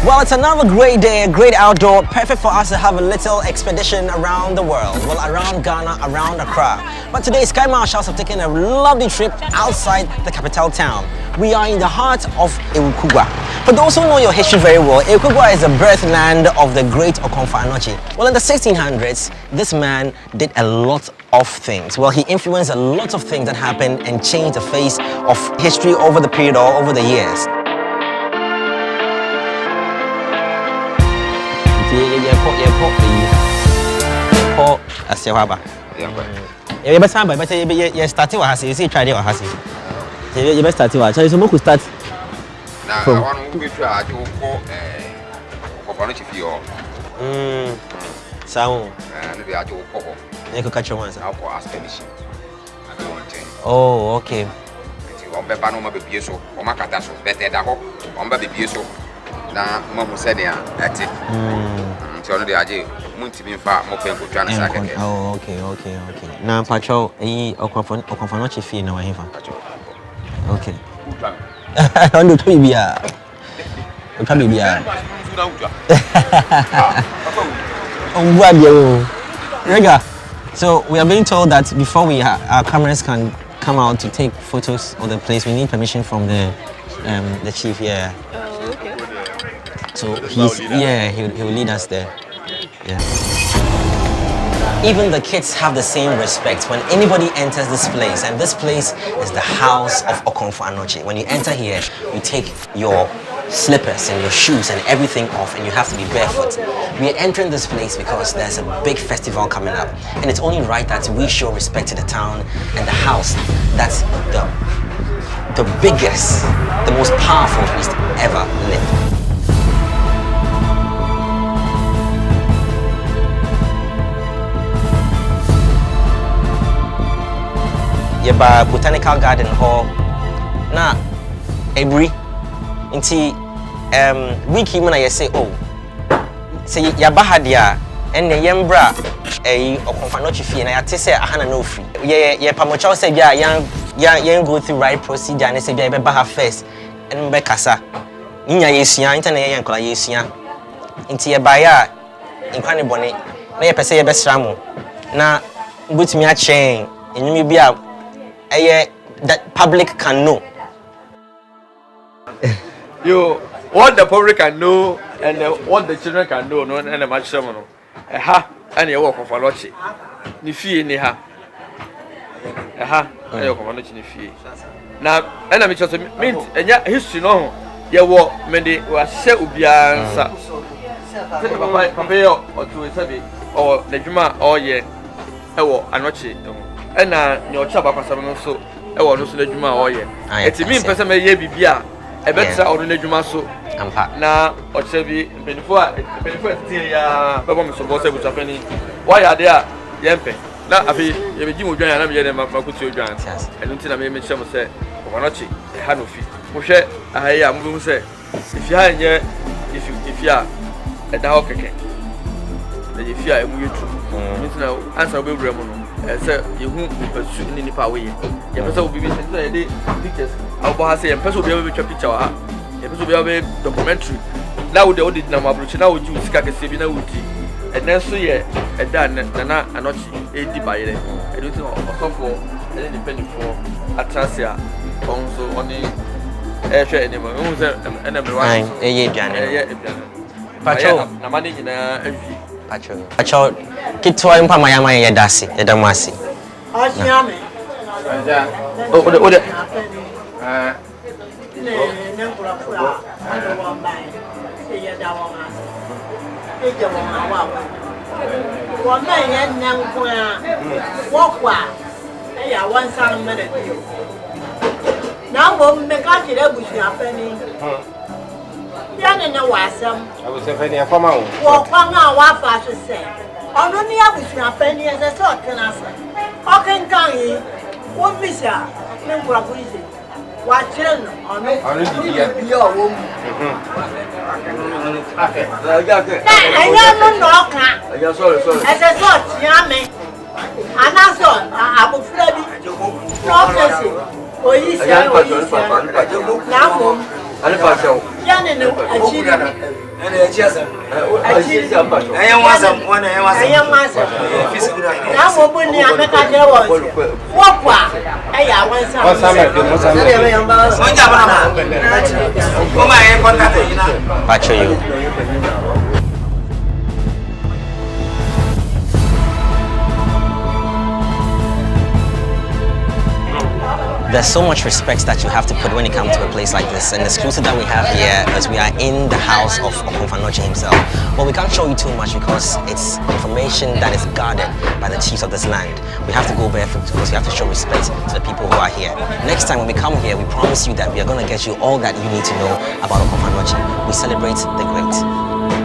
Well, it's another great day, a great outdoor, perfect for us to have a little expedition around the world. Well, around Ghana, around Accra. But today, Sky Marshals have taken a lovely trip outside the capital town. We are in the heart of Awukuga. For those who know your history very well, Awukuga is the birthland of the great Okomfo-Anokye. Well, in the 1600s, this man did a lot of things. Well, he influenced a lot of things that happened and changed the face of history over the period or over the years. You best have, but you started what you see, try it or has it. You best start what so you start. Now, I want to be sure you go for Sound. and we are to go. You could catch your ones. I'll go ask Fetish. Oh, okay. On Bepanoma be so, or Macataso, better than on Baby so. Now, Mamma said, that's it. So the idea, Munti far more painful than a second. Oh, okay. Now, Patrol, Okomfo-Anokye fee no way. Okay. I don't know be a. So we are being told that before our cameras can come out to take photos of the place, we need permission from the chief. Yeah. Oh, okay. So he'll lead us there. Yeah. Even the kids have the same respect when anybody enters this place, and this place is the house of Okomfo-Anokye. When you enter here, you take your slippers and your shoes and everything off, and you have to be barefoot. We are entering this place because there's a big festival coming up, and it's only right that we show respect to the town and the house that's the biggest, the most powerful priest ever lived. Yeba botanical garden hall na every nti wiki mu na ye say oh say yaba ha dia enne yembra Okomfo-Anokye fie na yate say aha na no free ye pamocha say bia yan go through right procedure and say bia be ba ha first en be kasa nya yesua internet ye nkola yesua nti ye ba ya nkwane bone na ye pese ye be sramo na ngutumi a chen enyumi bia that public can know. What the public can know and what the children can know, no, and the match ceremony. And you walk of Okomfo-Anokye. Ni fie ni ha. And you Okomfo-Anokye ni fie. Now, and I'm just mean, and ya history no. You walk many was share ubiansa. Papa or to Sabi or the Juma or ye. Anokye. And your chapa passaman so I want to see the Juma or ye. It's a mean person may ye be beer. A better or the Juma so. Now, or shall be before Babam so was able to penny. Why are there? Yempe. Now, I feel you will join and I'm here, Makutu Giants. And until I may mention, say, Okomfo-Anokye, a hand of feet. Moshe, I am going to say, if you are here, if you are at the Hawkeye, then if you are a mutual, answer will be remono. Sir, you won't pursue any power. Your person will be pictures. I'll say, and person will be able to picture. A person will be able to documentary. Now, the audit number, now would use Kaka Sabina Wuti. And then so, yeah, and then Nana Anokye, 80 by it. I don't know, or some for an independent for Atrasia, also on the air anymore. And I'm right. Patrol, no money in a Patrol, kitwa impa mayama ye dasi, ye damasi. Oshiyame. Oh, Yana na wasam. I was a penny for my own. Walk on our wafa to say. On the near penny as a sort can answer. Okay, Gangi, what visa? No proposition. What children on your woman? I am not sorry. As a sort, Yame. And I saw Abu Freddy. Prophecy. Oh, you say, now, ane pa show Yana no achiri. And the chasm. I am one, I am myself. Now, what when I make a deal was what? I want some. Pacho you. There's so much respect that you have to put when you come to a place like this. And the exclusive that we have here is we are in the house of Okomfanoche himself. But we can't show you too much because it's information that is guarded by the chiefs of this land. We have to go barefoot because we have to show respect to the people who are here. Next time when we come here, we promise you that we are going to get you all that you need to know about Okomfanoche. We celebrate the great.